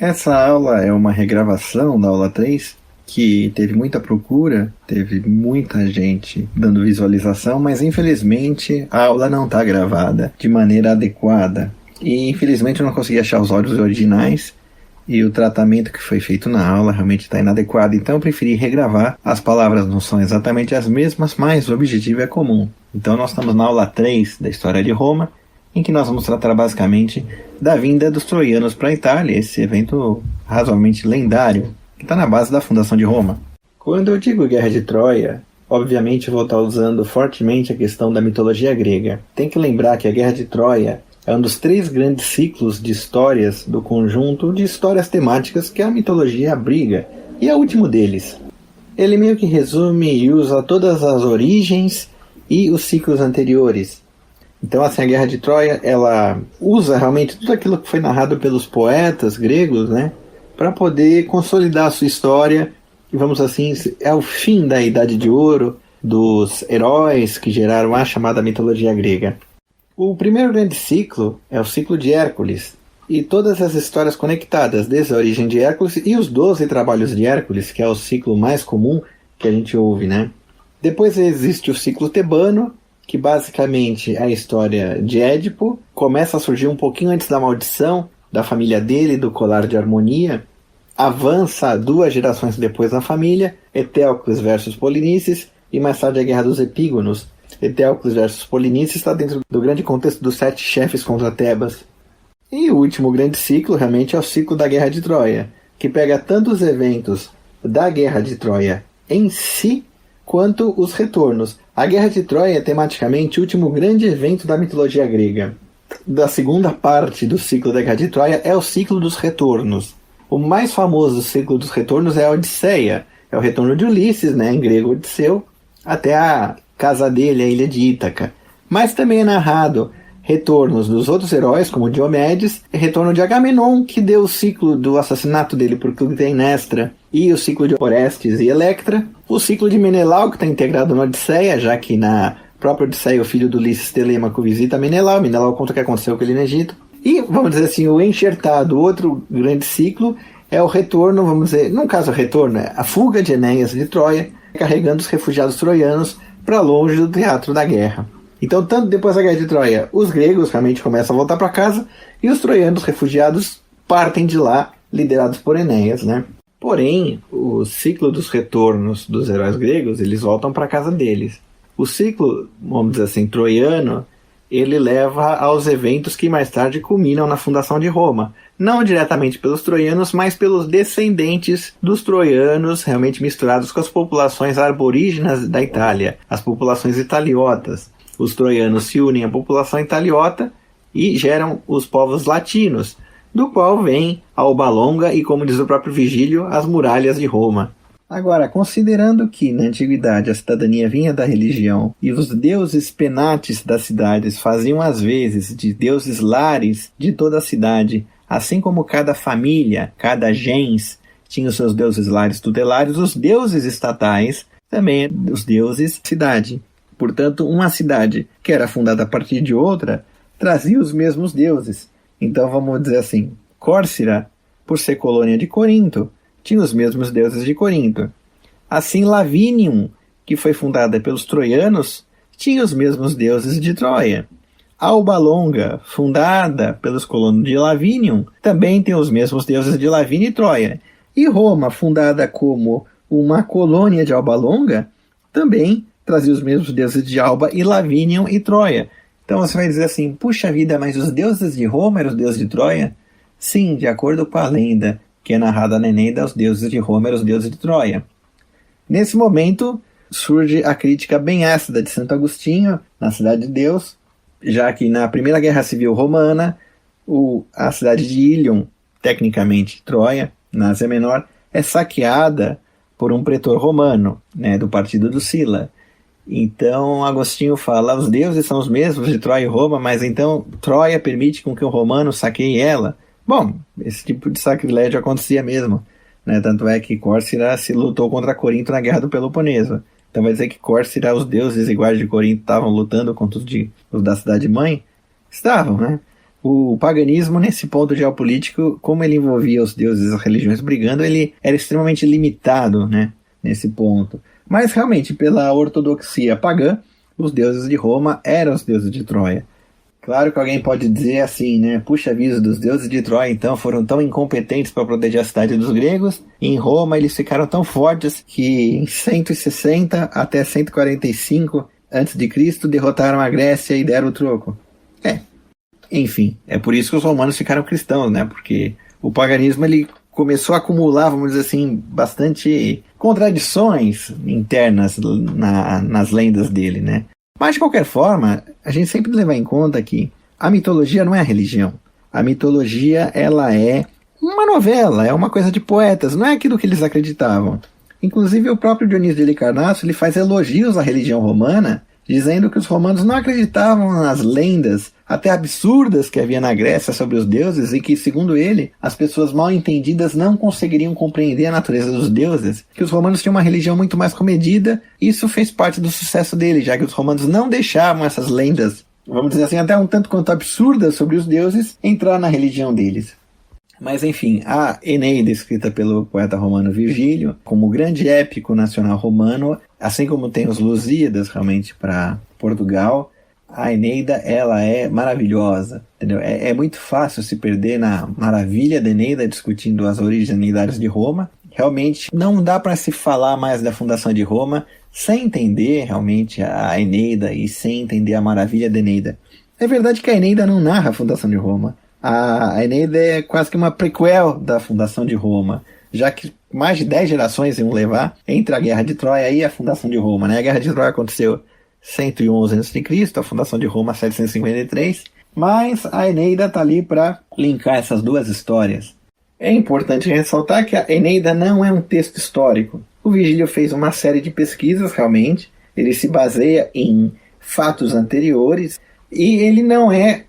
Essa aula é uma regravação da aula 3, que teve muita procura, teve muita gente dando visualização, mas infelizmente a aula não está gravada de maneira adequada. E infelizmente eu não consegui achar os áudios originais, e o tratamento que foi feito na aula realmente está inadequado, então eu preferi regravar. As palavras não são exatamente as mesmas, mas o objetivo é comum. Então nós estamos na aula 3 da História de Roma, em que nós vamos tratar basicamente da vinda dos troianos para a Itália, esse evento razoavelmente lendário, que está na base da fundação de Roma. Quando eu digo Guerra de Troia, obviamente eu vou estar usando fortemente a questão da mitologia grega. Tem que lembrar que a Guerra de Troia é um dos 3 grandes ciclos de histórias do conjunto de histórias temáticas que a mitologia abriga, e é o último deles. Ele meio que resume e usa todas as origens e os ciclos anteriores. Então, assim, a Guerra de Troia, ela usa realmente tudo aquilo que foi narrado pelos poetas gregos, né, para poder consolidar a sua história. E vamos assim, é o fim da Idade de Ouro, dos heróis que geraram a chamada mitologia grega. O primeiro grande ciclo é o ciclo de Hércules, e todas as histórias conectadas, desde a origem de Hércules e os 12 trabalhos de Hércules, que é o ciclo mais comum que a gente ouve, né? Depois existe o ciclo tebano, que basicamente é a história de Édipo, começa a surgir um pouquinho antes da maldição da família dele, do colar de harmonia, avança 2 gerações depois na família, Eteocles versus Polinices, e mais tarde a Guerra dos Epígonos. Eteocles versus Polinices está dentro do grande contexto dos 7 chefes contra Tebas. E o último grande ciclo realmente é o ciclo da Guerra de Troia, que pega tanto os eventos da Guerra de Troia em si, quanto os retornos. A Guerra de Troia é tematicamente o último grande evento da mitologia grega. Da segunda parte do ciclo da Guerra de Troia é o ciclo dos retornos. O mais famoso ciclo dos retornos é a Odisseia. É o retorno de Ulisses, né, em grego Odisseu, até a casa dele, a ilha de Ítaca. Mas também é narrado retornos dos outros heróis, como Diomedes, e retorno de Agamenon, que deu o ciclo do assassinato dele por Clitemnestra, e o ciclo de Orestes e Electra, o ciclo de Menelau, que está integrado na Odisseia, já que na própria Odisseia o filho do Ulisses, Telêmaco, visita Menelau conta o que aconteceu com ele no Egito, e, vamos dizer assim, o enxertado, outro grande ciclo, é o retorno, vamos dizer, no caso o retorno, é a fuga de Enéas de Troia, carregando os refugiados troianos para longe do teatro da guerra. Então, tanto depois da Guerra de Troia, os gregos realmente começam a voltar para casa, e os troianos refugiados partem de lá, liderados por Enéas, né? Porém, o ciclo dos retornos dos heróis gregos, eles voltam para a casa deles. O ciclo, vamos dizer assim, troiano, ele leva aos eventos que mais tarde culminam na fundação de Roma. Não diretamente pelos troianos, mas pelos descendentes dos troianos, realmente misturados com as populações arborígenas da Itália, as populações italiotas. Os troianos se unem à população italiota e geram os povos latinos, do qual vem a Alba Longa e, como diz o próprio Vigílio, as muralhas de Roma. Agora, considerando que na antiguidade a cidadania vinha da religião e os deuses penates das cidades faziam às vezes de deuses lares de toda a cidade, assim como cada família, cada gens tinha os seus deuses lares tutelários, os deuses estatais também os deuses cidade. Portanto, uma cidade que era fundada a partir de outra trazia os mesmos deuses. Então vamos dizer assim, Córcira, por ser colônia de Corinto, tinha os mesmos deuses de Corinto. Assim, Lavinium, que foi fundada pelos troianos, tinha os mesmos deuses de Troia. Alba Longa, fundada pelos colonos de Lavinium, também tem os mesmos deuses de Lavínia e Troia. E Roma, fundada como uma colônia de Alba Longa, também trazia os mesmos deuses de Alba e Lavinium e Troia. Então você vai dizer assim, puxa vida, mas os deuses de Roma eram os deuses de Troia? Sim, de acordo com a lenda que é narrada na Eneida, os deuses de Roma eram os deuses de Troia. Nesse momento surge a crítica bem ácida de Santo Agostinho, na Cidade de Deus, já que na Primeira Guerra Civil Romana, a cidade de Ilion, tecnicamente Troia, na Ásia Menor, é saqueada por um pretor romano, né, do partido do Sila. Então Agostinho fala, os deuses são os mesmos de Troia e Roma, mas então Troia permite com que o romano saqueie ela? Bom, esse tipo de sacrilégio acontecia mesmo, né? Tanto é que Córcira se lutou contra Corinto na Guerra do Peloponeso. Então vai dizer que Córcira, os deuses iguais de Corinto estavam lutando contra os da cidade-mãe? Estavam, né? O paganismo, nesse ponto geopolítico, como ele envolvia os deuses e as religiões brigando, ele era extremamente limitado, né, nesse ponto. Mas realmente, pela ortodoxia pagã, os deuses de Roma eram os deuses de Troia. Claro que alguém pode dizer assim, né? Puxa vida, os deuses de Troia então foram tão incompetentes para proteger a cidade dos gregos. E em Roma eles ficaram tão fortes que em 160 até 145 a.C. derrotaram a Grécia e deram o troco. Enfim, é por isso que os romanos ficaram cristãos, né? Porque o paganismo ele começou a acumular, vamos dizer assim, bastante contradições internas nas lendas dele, né? Mas, de qualquer forma, a gente sempre leva em conta que a mitologia não é a religião. A mitologia, ela é uma novela, é uma coisa de poetas, não é aquilo que eles acreditavam. Inclusive, o próprio Dionísio de Halicarnasso, ele faz elogios à religião romana, dizendo que os romanos não acreditavam nas lendas, até absurdas, que havia na Grécia sobre os deuses, e que, segundo ele, as pessoas mal entendidas não conseguiriam compreender a natureza dos deuses, que os romanos tinham uma religião muito mais comedida, e isso fez parte do sucesso dele, já que os romanos não deixavam essas lendas, vamos dizer assim, até um tanto quanto absurdas sobre os deuses, entrar na religião deles. Mas enfim, a Eneida, escrita pelo poeta romano Virgílio, como grande épico nacional romano, assim como tem os Lusíadas realmente para Portugal, a Eneida, ela é maravilhosa, entendeu? É muito fácil se perder na maravilha da Eneida, discutindo as originalidades de Roma. Realmente não dá para se falar mais da fundação de Roma sem entender realmente a Eneida e sem entender a maravilha da Eneida. É verdade que a Eneida não narra a fundação de Roma. A Eneida é quase que uma prequel da fundação de Roma, já que mais de 10 gerações iam levar entre a Guerra de Troia e a fundação de Roma, né? A Guerra de Troia aconteceu 111 a.C., a fundação de Roma 753, mas a Eneida está ali para linkar essas duas histórias. É importante ressaltar que a Eneida não é um texto histórico. O Virgílio fez uma série de pesquisas, realmente, ele se baseia em fatos anteriores, e ele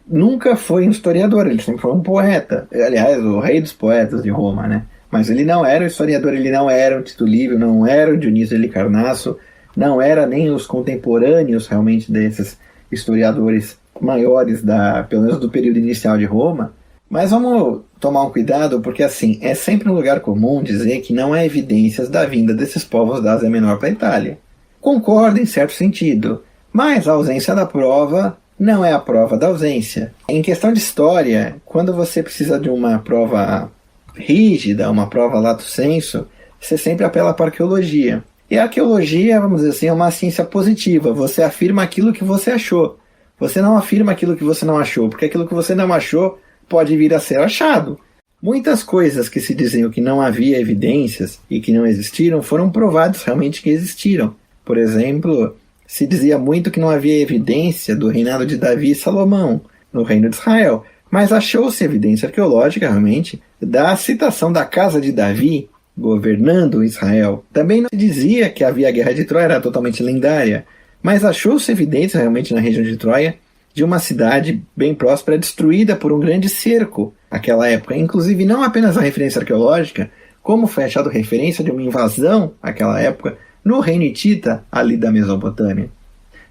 nunca foi um historiador, ele sempre foi um poeta. Aliás, o rei dos poetas de Roma, né? Mas ele não era um historiador, ele não era o Tito Livio, não era o Dionísio de Halicarnasso, não era nem os contemporâneos realmente desses historiadores maiores, pelo menos do período inicial de Roma. Mas vamos tomar um cuidado, porque assim, é sempre um lugar comum dizer que não há evidências da vinda desses povos da Ásia Menor para a Itália. Concordo em certo sentido, mas a ausência da prova não é a prova da ausência. Em questão de história, quando você precisa de uma prova rígida, uma prova lato sensu, você sempre apela para a arqueologia. E a arqueologia, vamos dizer assim, é uma ciência positiva. Você afirma aquilo que você achou. Você não afirma aquilo que você não achou, porque aquilo que você não achou pode vir a ser achado. Muitas coisas que se diziam que não havia evidências e que não existiram foram provadas realmente que existiram. Por exemplo, se dizia muito que não havia evidência do reinado de Davi e Salomão no reino de Israel, mas achou-se evidência arqueológica realmente da citação da casa de Davi governando Israel. Também não se dizia que havia a Guerra de Troia, era totalmente lendária, mas achou-se evidência realmente na região de Troia de uma cidade bem próspera destruída por um grande cerco naquela época. Inclusive não apenas a referência arqueológica, como foi achado referência de uma invasão naquela época no reino hitita ali da Mesopotâmia.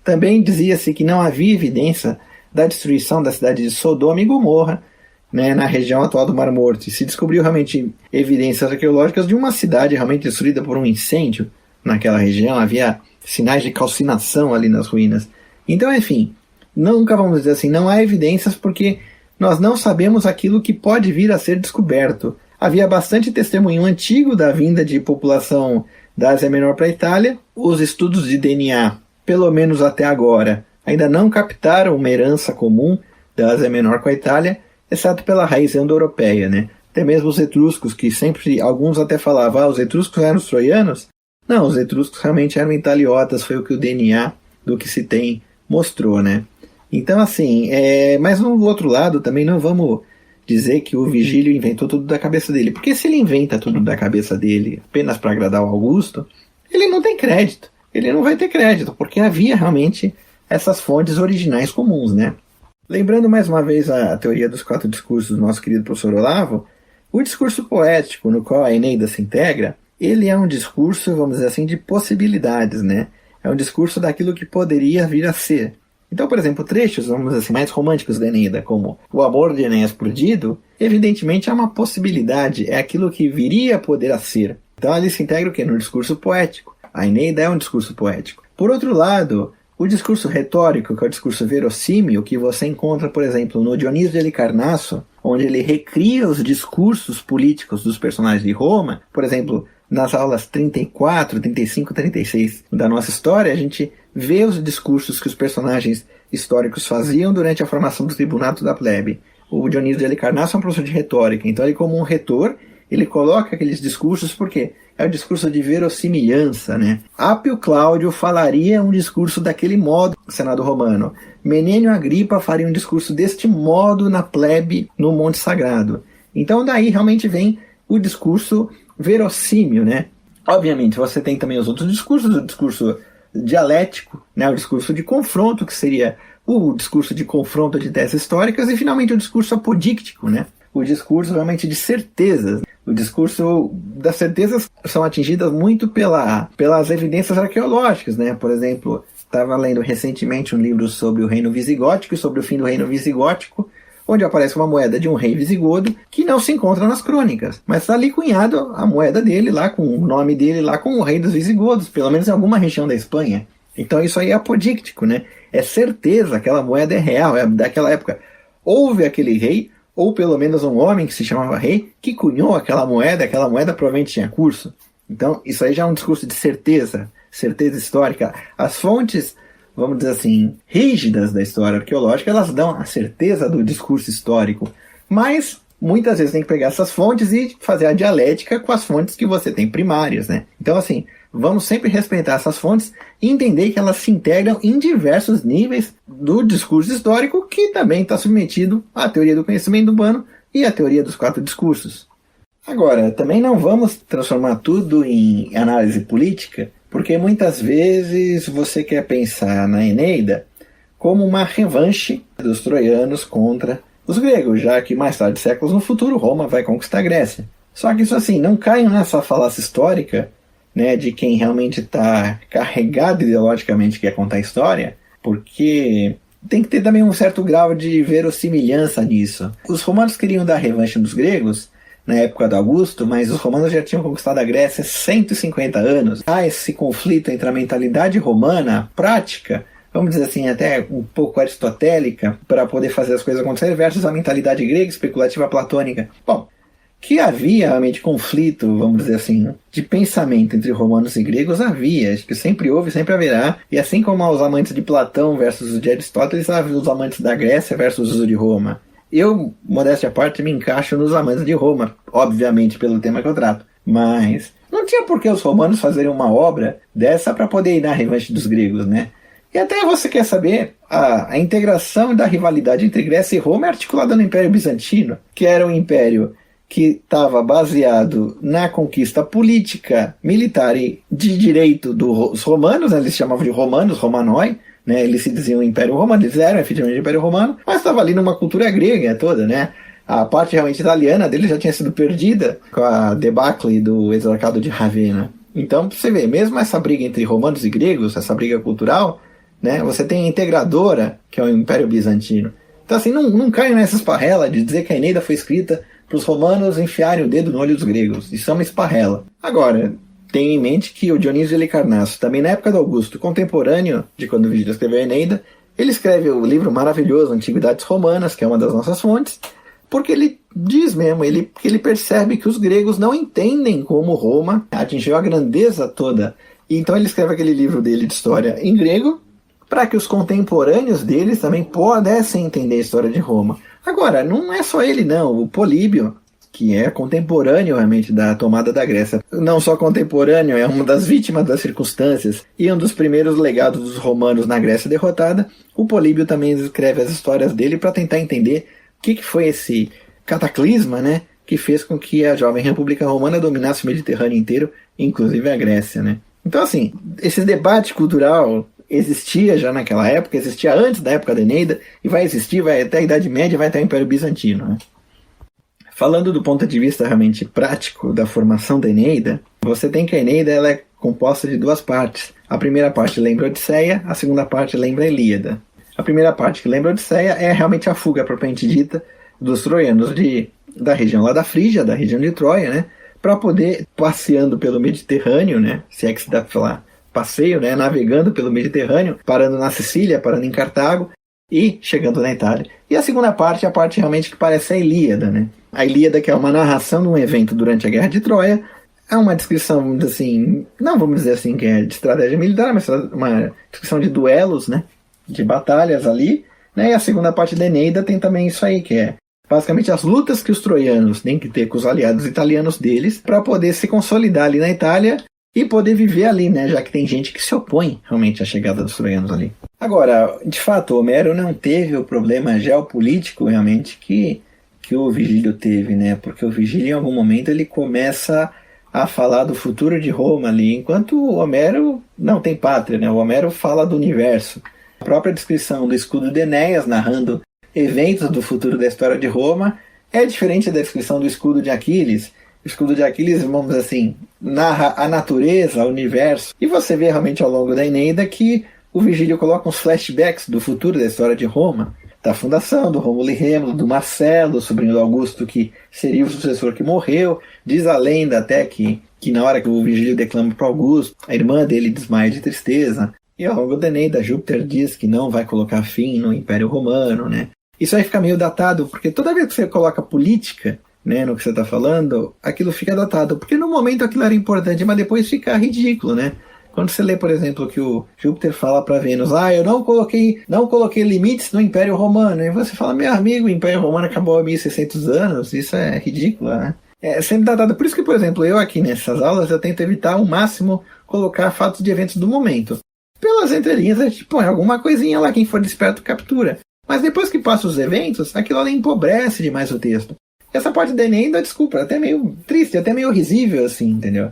Também dizia-se que não havia evidência da destruição da cidade de Sodoma e Gomorra, né, na região atual do Mar Morto. E se descobriu realmente evidências arqueológicas de uma cidade realmente destruída por um incêndio naquela região. Havia sinais de calcinação ali nas ruínas. Então, enfim, nunca vamos dizer assim, não há evidências porque nós não sabemos aquilo que pode vir a ser descoberto. Havia bastante testemunho antigo da vinda de população da Ásia Menor para a Itália. Os estudos de DNA, pelo menos até agora, ainda não captaram uma herança comum da Ásia Menor com a Itália, exceto pela raiz indo-europeia, né? Até mesmo os etruscos, que sempre, alguns até falavam, os etruscos eram os troianos? Não, os etruscos realmente eram italiotas, foi o que o DNA do que se tem mostrou, né? Então, assim, mas no outro lado também não vamos dizer que o Virgílio inventou tudo da cabeça dele, porque se ele inventa tudo da cabeça dele apenas para agradar o Augusto, ele não tem crédito, ele não vai ter crédito, porque havia realmente essas fontes originais comuns, né? Lembrando mais uma vez a teoria dos 4 discursos do nosso querido professor Olavo, o discurso poético no qual a Eneida se integra, ele é um discurso, vamos dizer assim, de possibilidades, né? É um discurso daquilo que poderia vir a ser. Então, por exemplo, trechos, vamos dizer assim, mais românticos da Eneida, como o amor de Enéas por Dido, evidentemente é uma possibilidade, é aquilo que viria a poder a ser. Então ali se integra o quê? No discurso poético. A Eneida é um discurso poético. Por outro lado, o discurso retórico, que é o discurso verossímil, que você encontra, por exemplo, no Dionísio de Halicarnasso, onde ele recria os discursos políticos dos personagens de Roma. Por exemplo, nas aulas 34, 35, 36 da nossa história, a gente vê os discursos que os personagens históricos faziam durante a formação do tribunato da plebe. O Dionísio de Halicarnasso é um professor de retórica, então ele, como um retor, ele coloca aqueles discursos, porque é o discurso de verossimilhança, né? Apio Cláudio falaria um discurso daquele modo no Senado Romano. Menênio Agripa faria um discurso deste modo na plebe no Monte Sagrado. Então daí realmente vem o discurso verossímil, né? Obviamente você tem também os outros discursos, o discurso dialético, né? O discurso de confronto, que seria o discurso de confronto de teses históricas, e finalmente o discurso apodíctico, né? O discurso realmente de certezas. O discurso das certezas são atingidas muito pelas evidências arqueológicas, né? Por exemplo, estava lendo recentemente um livro sobre o reino visigótico e sobre o fim do reino visigótico, onde aparece uma moeda de um rei visigodo que não se encontra nas crônicas, mas está ali cunhado a moeda dele lá, com o nome dele lá, com o rei dos visigodos, pelo menos em alguma região da Espanha. Então isso aí é apodíctico, né? É certeza, aquela moeda é real, é daquela época. Houve aquele rei, ou pelo menos um homem que se chamava rei, que cunhou aquela moeda provavelmente tinha curso. Então isso aí já é um discurso de certeza histórica. As fontes, vamos dizer assim, rígidas da história arqueológica, elas dão a certeza do discurso histórico, mas muitas vezes tem que pegar essas fontes e fazer a dialética com as fontes que você tem primárias, né? Então assim, vamos sempre respeitar essas fontes e entender que elas se integram em diversos níveis do discurso histórico, que também está submetido à teoria do conhecimento humano e à teoria dos 4 discursos. Agora, também não vamos transformar tudo em análise política, porque muitas vezes você quer pensar na Eneida como uma revanche dos troianos contra os gregos, já que mais tarde, séculos no futuro, Roma vai conquistar a Grécia. Só que isso assim, não cai nessa falácia histórica, né, de quem realmente está carregado ideologicamente quer contar a história, porque tem que ter também um certo grau de verossimilhança nisso. Os romanos queriam dar revanche dos gregos na época do Augusto, mas os romanos já tinham conquistado a Grécia há 150 anos. Há esse conflito entre a mentalidade romana, a prática, vamos dizer assim, até um pouco aristotélica, para poder fazer as coisas acontecerem, versus a mentalidade grega, especulativa, platônica. Bom, que havia realmente conflito, vamos dizer assim, de pensamento entre romanos e gregos, havia, acho que sempre houve, sempre haverá, e assim como os amantes de Platão versus os de Aristóteles, havia os amantes da Grécia versus os de Roma. Eu, modéstia à parte, me encaixo nos amantes de Roma, obviamente pelo tema que eu trato, mas não tinha por que os romanos fazerem uma obra dessa para poder ir na revanche dos gregos, né? E até você quer saber, a integração da rivalidade entre Grécia e Roma é articulada no Império Bizantino, que era um império que estava baseado na conquista política, militar e de direito dos romanos, né? Eles chamavam de romanos, romanoi, né? Eles se diziam Império Romano, eles eram efetivamente Império Romano, mas estava ali numa cultura grega toda, né? A parte realmente italiana dele já tinha sido perdida com a debacle do exarcado de Ravenna. Então, você vê, mesmo essa briga entre romanos e gregos, essa briga cultural, né? Você tem a integradora, que é o Império Bizantino. Então, assim, não cai nessa esparrela de dizer que a Eneida foi escrita para os romanos enfiarem o dedo no olho dos gregos. Isso é uma esparrela. Agora, tenha em mente que o Dionísio de Halicarnasso, também na época do Augusto, contemporâneo de quando Virgílio escreveu a Eneida, ele escreve o livro maravilhoso Antiguidades Romanas, que é uma das nossas fontes, porque ele diz mesmo, que ele percebe que os gregos não entendem como Roma atingiu a grandeza toda. E então ele escreve aquele livro dele de história em grego, para que os contemporâneos deles também pudessem entender a história de Roma. Agora, não é só ele não, o Políbio, que é contemporâneo realmente da tomada da Grécia. Não só contemporâneo, é uma das vítimas das circunstâncias e um dos primeiros legados dos romanos na Grécia derrotada. O Políbio também escreve as histórias dele para tentar entender o que foi esse cataclisma, né, que fez com que a jovem República Romana dominasse o Mediterrâneo inteiro, inclusive a Grécia, né. Então, assim, esse debate cultural existia já naquela época, existia antes da época da Eneida, e vai existir, vai até a Idade Média, vai até o Império Bizantino, né. Falando do ponto de vista realmente prático da formação da Eneida, você tem que a Eneida ela é composta de 2 partes. A primeira parte lembra a Odisseia, a segunda parte lembra a Ilíada. A primeira parte que lembra a Odisseia é realmente a fuga propriamente dita dos troianos da região lá da Frígia, da região de Troia, né? Para poder, passeando pelo Mediterrâneo, né? Se é que se dá para falar passeio, né? Navegando pelo Mediterrâneo, parando na Sicília, parando em Cartago e chegando na Itália. E a segunda parte é a parte realmente que parece a Ilíada, né? A Ilíada, que é uma narração de um evento durante a Guerra de Troia, é uma descrição, assim, não vamos dizer assim que é de estratégia militar, mas uma descrição de duelos, né? De batalhas ali, né? E a segunda parte da Eneida tem também isso aí, que é basicamente as lutas que os troianos têm que ter com os aliados italianos deles para poder se consolidar ali na Itália e poder viver ali, né? Já que tem gente que se opõe realmente à chegada dos troianos ali. Agora, de fato, Homero não teve o problema geopolítico realmente que o Virgílio teve, né? Porque o Virgílio, em algum momento, ele começa a falar do futuro de Roma ali, enquanto o Homero não tem pátria, né? O Homero fala do universo. A própria descrição do escudo de Enéas, narrando eventos do futuro da história de Roma, é diferente da descrição do escudo de Aquiles. O escudo de Aquiles, vamos dizer assim, narra a natureza, o universo. E você vê realmente ao longo da Eneida que o Virgílio coloca uns flashbacks do futuro da história de Roma, da fundação, do Rômulo e Rêmulo, do Marcelo, sobrinho do Augusto, que seria o sucessor que morreu. Diz a lenda até que na hora que o Virgílio declama para Augusto, a irmã dele desmaia de tristeza. E ao longo da Eneida, Júpiter diz que não vai colocar fim no Império Romano, né? Isso aí fica meio datado, porque toda vez que você coloca política, né, no que você está falando, aquilo fica datado. Porque no momento aquilo era importante, mas depois fica ridículo, né? Quando você lê, por exemplo, que o Júpiter fala para Vênus, eu não coloquei limites no Império Romano. E você fala, meu amigo, o Império Romano acabou há 1600 anos, isso é ridículo, né? É sempre datado. Por isso que, por exemplo, eu aqui nessas aulas, eu tento evitar ao máximo colocar fatos de eventos do momento. Pelas entrelinhas, a gente põe alguma coisinha lá, quem for desperto captura. Mas depois que passa os eventos, aquilo ali empobrece demais o texto. Essa parte da Eneida, desculpa, é até meio triste, até meio risível, assim, entendeu?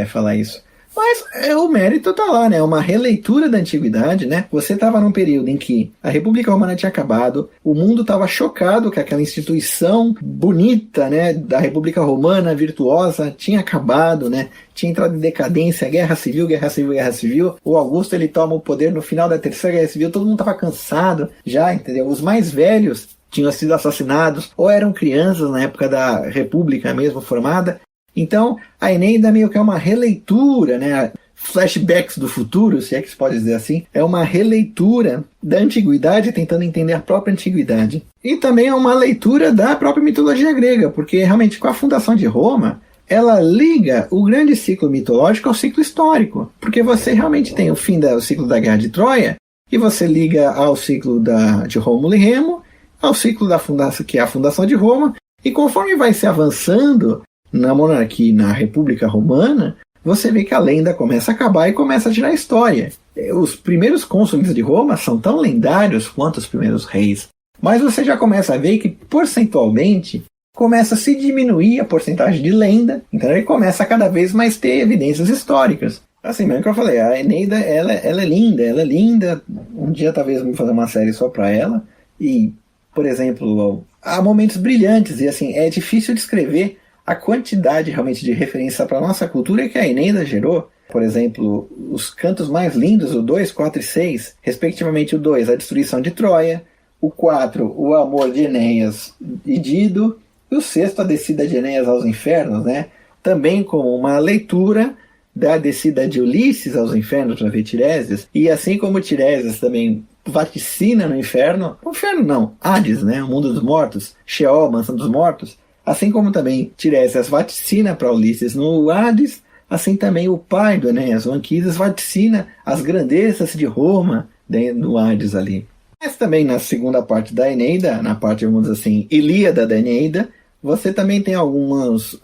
Falar isso. Mas o mérito tá lá, né? É uma releitura da antiguidade, né? Você estava num período em que a República Romana tinha acabado, o mundo estava chocado que aquela instituição bonita, né, da República Romana, virtuosa, tinha acabado, né? Tinha entrado em decadência, guerra civil, guerra civil, guerra civil. O Augusto, ele toma o poder no final da Terceira Guerra Civil, todo mundo estava cansado já, entendeu? Os mais velhos tinham sido assassinados, ou eram crianças na época da República mesmo formada. Então, a Eneida meio que é uma releitura, né? Flashbacks do futuro, se é que se pode dizer assim, é uma releitura da antiguidade, tentando entender a própria antiguidade. E também é uma leitura da própria mitologia grega, porque realmente com a fundação de Roma, ela liga o grande ciclo mitológico ao ciclo histórico, porque você realmente tem o fim do ciclo da Guerra de Troia, e você liga ao ciclo de Rômulo e Remo, ao ciclo da fundação, que é a fundação de Roma, e conforme vai se avançando na monarquia, na República Romana, você vê que a lenda começa a acabar e começa a tirar a história. Os primeiros cônsules de Roma são tão lendários quanto os primeiros reis, mas você já começa a ver que, percentualmente, começa a se diminuir a porcentagem de lenda, então ele começa a cada vez mais ter evidências históricas. Assim mesmo que eu falei, a Eneida, ela é linda, um dia talvez vamos fazer uma série só para ela, e, por exemplo, há momentos brilhantes, e assim, é difícil descrever a quantidade realmente de referência para a nossa cultura que a Eneida gerou. Por exemplo, os cantos mais lindos, o 2, 4 e 6, respectivamente o 2, a destruição de Troia, o 4, o amor de Enéas e Dido, e o 6, a descida de Enéas aos infernos, né? Também como uma leitura da descida de Ulisses aos infernos para ver Tiresias, e assim como Tiresias também vaticina no inferno não, Hades, né? O mundo dos mortos, Sheol, mansão dos mortos, assim como também Tiresias vaticina para Ulisses no Hades, assim também o pai do Enéas, o Anquises, vaticina as grandezas de Roma no Hades ali. Mas também na segunda parte da Eneida, na parte, vamos dizer assim, Ilíada da Eneida, você também tem algumas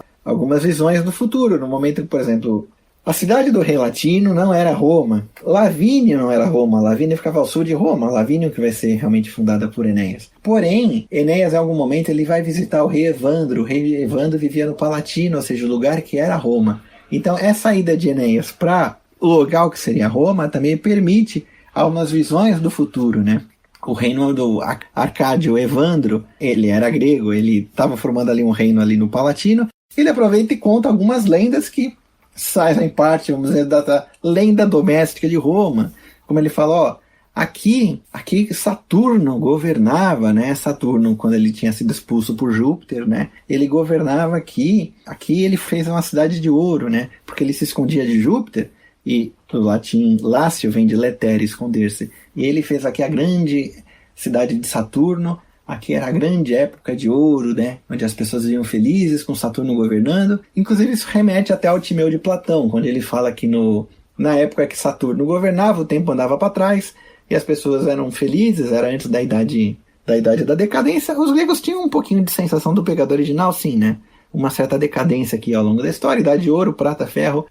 visões do futuro, no momento que, por exemplo, a cidade do rei Latino não era Roma, Lavínio não era Roma, Lavínio ficava ao sul de Roma, Lavínio que vai ser realmente fundada por Enéas. Porém, Enéas em algum momento ele vai visitar o rei Evandro vivia no Palatino, ou seja, o lugar que era Roma. Então essa ida de Enéas para o lugar que seria Roma também permite algumas visões do futuro, né? O reino do Arcádio Evandro, ele era grego, ele estava formando ali um reino ali no Palatino, ele aproveita e conta algumas lendas que saem parte, vamos dizer, da lenda doméstica de Roma. Como ele fala, Aqui Saturno governava, né? Saturno, quando ele tinha sido expulso por Júpiter, né? Ele governava aqui. Aqui ele fez uma cidade de ouro, né? Porque ele se escondia de Júpiter, e do latim lácio vem de letere, esconder-se. E ele fez aqui a grande cidade de Saturno. Aqui era a grande época de ouro, né? Onde as pessoas viviam felizes com Saturno governando. Inclusive isso remete até ao Timeu de Platão, quando ele fala que na época que Saturno governava, o tempo andava para trás, e as pessoas eram felizes, era antes da idade da decadência. Os gregos tinham um pouquinho de sensação do pecado original, sim, né? Uma certa decadência aqui ao longo da história, idade de ouro, prata, ferro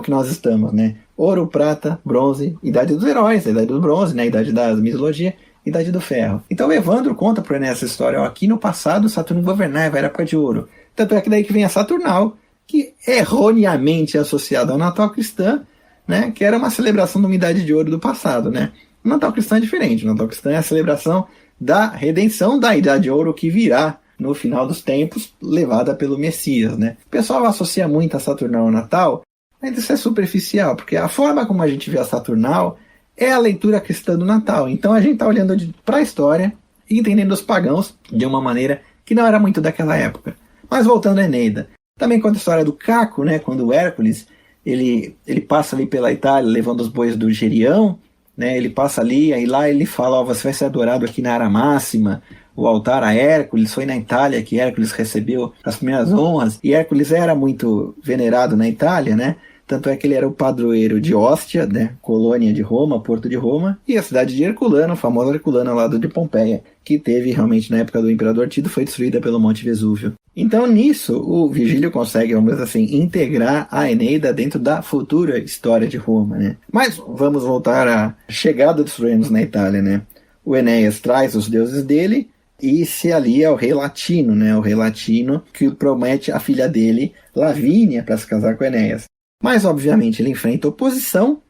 que nós estamos, né? Ouro, prata, bronze, idade dos heróis, a idade do bronze, né? A idade da mitologia, idade do ferro. Então o Evandro conta para Enéas essa história, ó, aqui no passado Saturno governava, era época de ouro. Tanto é que daí que vem a Saturnal, que erroneamente é associada ao Natal cristão, né? Que era uma celebração de uma idade de ouro do passado, né? O Natal cristão é diferente. O Natal cristão é a celebração da redenção da Idade de Ouro que virá no final dos tempos, levada pelo Messias, né? O pessoal associa muito a Saturnal ao Natal, mas isso é superficial, porque a forma como a gente vê a Saturnal é a leitura cristã do Natal. Então a gente está olhando para a história e entendendo os pagãos de uma maneira que não era muito daquela época. Mas voltando a Eneida, também conta a história do Caco, né? Quando o Hércules ele passa ali pela Itália levando os bois do Gerião, né? Ele passa ali, aí lá ele fala, ó, você vai ser adorado aqui na Ara Máxima, o altar a Hércules. Foi na Itália que Hércules recebeu as primeiras honras, e Hércules era muito venerado na Itália, né? Tanto é que ele era o padroeiro de Ostia, né? Colônia de Roma, porto de Roma, e a cidade de Herculano, a famosa Herculano ao lado de Pompeia, que teve realmente na época do Imperador Tito, foi destruída pelo Monte Vesúvio. Então nisso o Virgílio consegue, vamos dizer assim, integrar a Eneida dentro da futura história de Roma, né? Mas vamos voltar à chegada dos troianos na Itália, né? O Enéas traz os deuses dele e se alia ao rei Latino, né? O rei Latino que promete a filha dele, Lavínia, para se casar com Enéas. Mas obviamente ele enfrenta oposição,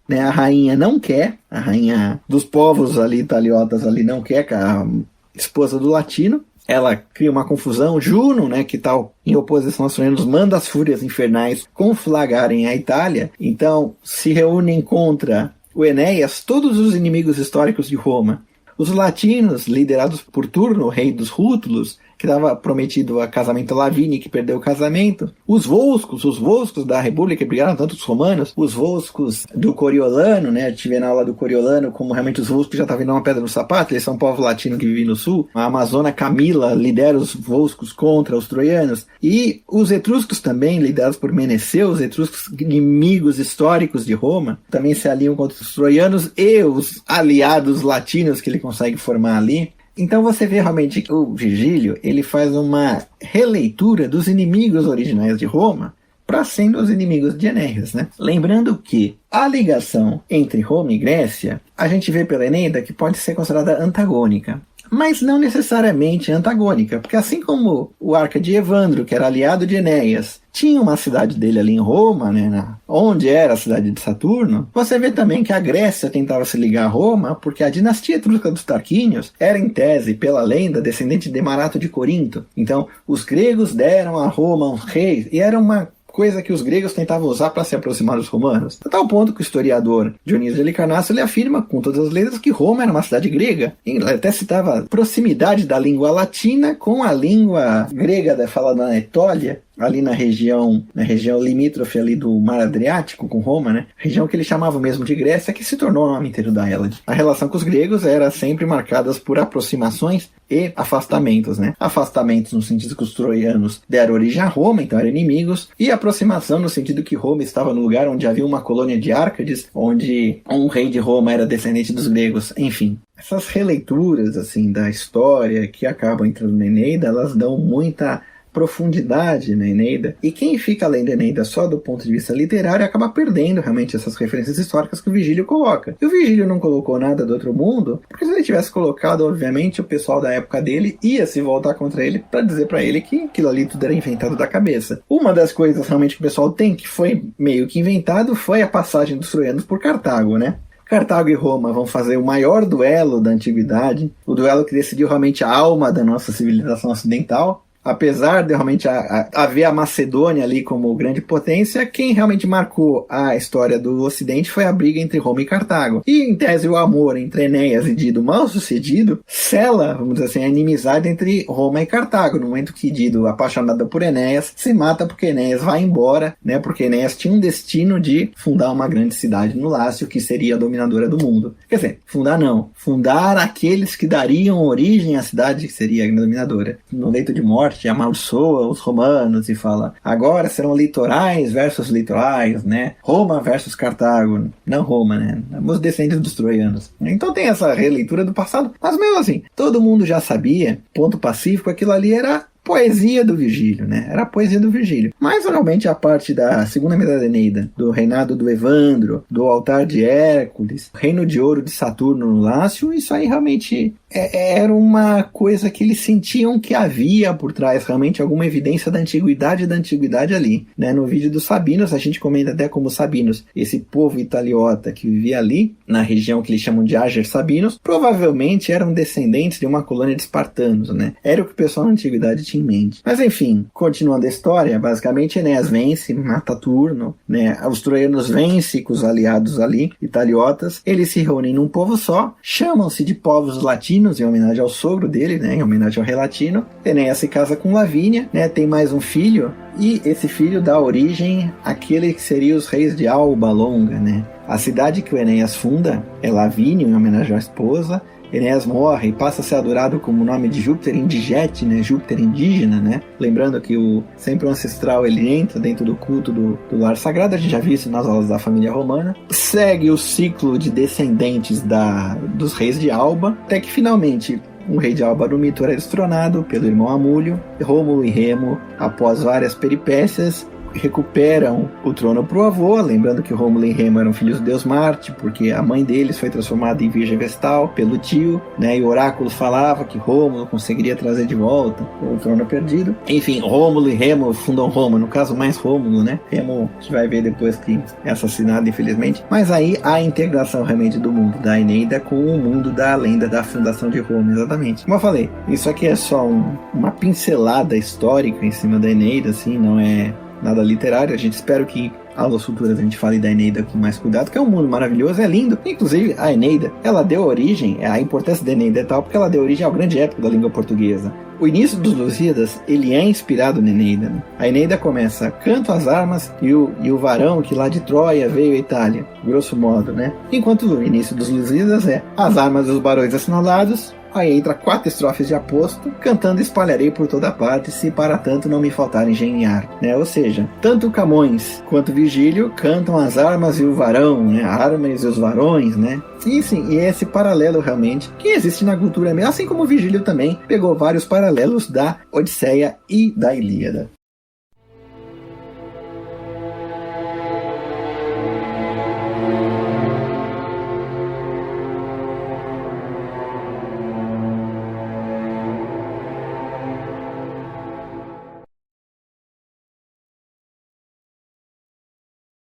né? A rainha não quer, a rainha dos povos ali, italiotas ali, não quer, a esposa do Latino. Ela cria uma confusão. Juno, né, que está em oposição aos troianos, manda as fúrias infernais conflagrarem a Itália. Então se reúnem contra o Enéas todos os inimigos históricos de Roma. Os latinos, liderados por Turno, o rei dos Rútulos, que estava prometido a casamento a Lavínia, que perdeu o casamento. Os Volscos da República, que brigaram tanto os romanos. Os Volscos do Coriolano, né? Eu tive na aula do Coriolano como realmente os Volscos já estavam vindo uma pedra no sapato. Eles são um povo latino que vive no sul. A Amazona Camila lidera os Volscos contra os troianos. E os etruscos também, liderados por Meneceu, os etruscos inimigos históricos de Roma, também se aliam contra os troianos e os aliados latinos que ele consegue formar ali. Então você vê realmente que o Virgílio ele faz uma releitura dos inimigos originais de Roma para sendo os inimigos de Enéas, né? Lembrando que a ligação entre Roma e Grécia, a gente vê pela Eneida que pode ser considerada antagônica. Mas não necessariamente antagônica, porque assim como o arca de Evandro, que era aliado de Enéas, tinha uma cidade dele ali em Roma, né, onde era a cidade de Saturno, você vê também que a Grécia tentava se ligar a Roma, porque a dinastia etrusca dos Tarquínios era, em tese, pela lenda, descendente de Marato de Corinto. Então, os gregos deram a Roma um rei, e era uma coisa que os gregos tentavam usar para se aproximar dos romanos. A tal ponto que o historiador Dionísio de Halicarnasso ele afirma com todas as letras que Roma era uma cidade grega. Ele até citava a proximidade da língua latina com a língua grega falada na Etólia, ali na região limítrofe ali do Mar Adriático com Roma, né? Região que ele chamava mesmo de Grécia, que se tornou o nome inteiro da Hélade. A relação com os gregos era sempre marcada por aproximações e afastamentos, né? Afastamentos no sentido que os troianos deram origem a Roma, então eram inimigos, e aproximação no sentido que Roma estava no lugar onde havia uma colônia de Árcades, onde um rei de Roma era descendente dos gregos, enfim. Essas releituras assim da história que acabam entrando na Eneida, elas dão muita profundidade na Eneida, e quem fica lendo a Eneida só do ponto de vista literário acaba perdendo realmente essas referências históricas que o Virgílio coloca. E o Virgílio não colocou nada do outro mundo, porque se ele tivesse colocado, obviamente, o pessoal da época dele ia se voltar contra ele para dizer para ele que aquilo ali tudo era inventado da cabeça. Uma das coisas realmente que o pessoal tem, que foi meio que inventado, foi a passagem dos troianos por Cartago, né? Cartago e Roma vão fazer o maior duelo da antiguidade, o duelo que decidiu realmente a alma da nossa civilização ocidental. apesar de realmente haver a Macedônia ali como grande potência, quem realmente marcou a história do Ocidente foi a briga entre Roma e Cartago. E, em tese, o amor entre Enéas e Dido mal-sucedido sela, vamos dizer assim, a inimizade entre Roma e Cartago, no momento que Dido, apaixonada por Enéas, se mata porque Enéas vai embora, né, porque Enéas tinha um destino de fundar uma grande cidade no Lácio, que seria a dominadora do mundo. Quer dizer, fundar aqueles que dariam origem à cidade que seria a dominadora. No leito de morte, amaldiçoa os romanos e fala, agora serão litorais versus litorais, né? Roma versus Cartago. Não Roma, né? Os descendentes dos troianos. Então tem essa releitura do passado, mas mesmo assim, todo mundo já sabia, ponto pacífico, aquilo ali era poesia do Virgílio, né? Era a poesia do Virgílio. Mas, realmente, a parte da segunda metade da Eneida, do reinado do Evandro, do altar de Hércules, reino de ouro de Saturno no Lácio, isso aí realmente era uma coisa que eles sentiam que havia por trás, realmente, alguma evidência da antiguidade ali, né? No vídeo dos Sabinos, a gente comenta até como Sabinos, esse povo italiota que vivia ali, na região que eles chamam de Ager Sabinos, provavelmente eram descendentes de uma colônia de espartanos, né? Era o que o pessoal na antiguidade tinha em mente. Mas enfim, continuando a história, basicamente Enéas vence, mata Turno, né? Os troianos vencem com os aliados ali, italiotas, eles se reúnem num povo só, chamam-se de povos latinos, em homenagem ao sogro dele, né? Em homenagem ao rei latino. Enéas se casa com Lavínia, né? Tem mais um filho, e esse filho dá origem àquele que seria os reis de Alba Longa, né? A cidade que o Enéas funda é Lavínio, em homenagem à esposa. Enéas morre e passa a ser adorado como o nome de Júpiter indigete, né? Júpiter indígena, né? Lembrando que sempre o ancestral ele entra dentro do culto do lar sagrado, a gente já viu isso nas aulas da família romana. Segue o ciclo de descendentes dos reis de Alba, até que finalmente o rei de Alba no mito era destronado pelo irmão Amúlio. Rômulo e Remo, após várias peripécias, recuperam o trono para o avô, lembrando que Rômulo e Remo eram filhos do deus Marte, porque a mãe deles foi transformada em virgem vestal pelo tio, né, e o oráculo falava que Rômulo conseguiria trazer de volta o trono perdido. Enfim, Rômulo e Remo fundam Roma, no caso mais Rômulo, né? Remo a gente vai ver depois que é assassinado, infelizmente. Mas aí a integração realmente do mundo da Eneida com o mundo da lenda da fundação de Roma, exatamente. Como eu falei, isso aqui é só uma pincelada histórica em cima da Eneida, assim, não é nada literário. A gente espera que aulas futuras a gente fale da Eneida com mais cuidado, que é um mundo maravilhoso, é lindo. Inclusive, a Eneida, ela deu origem, a importância da Eneida é tal, porque ela deu origem ao grande épico da língua portuguesa. O início dos Lusíadas, ele é inspirado na Eneida, né? A Eneida começa, canto às armas e o varão que lá de Troia veio à Itália, grosso modo, né? Enquanto o início dos Lusíadas é as armas e os barões assinalados. Aí entra 4 estrofes de Aposto, cantando espalharei por toda parte, se para tanto não me faltar engenhar, né? Ou seja, tanto Camões quanto Virgílio cantam as armas e o varão, né? Armas e os varões, né? E sim, e esse paralelo realmente que existe na cultura mesmo, assim como Virgílio também pegou vários paralelos da Odisseia e da Ilíada.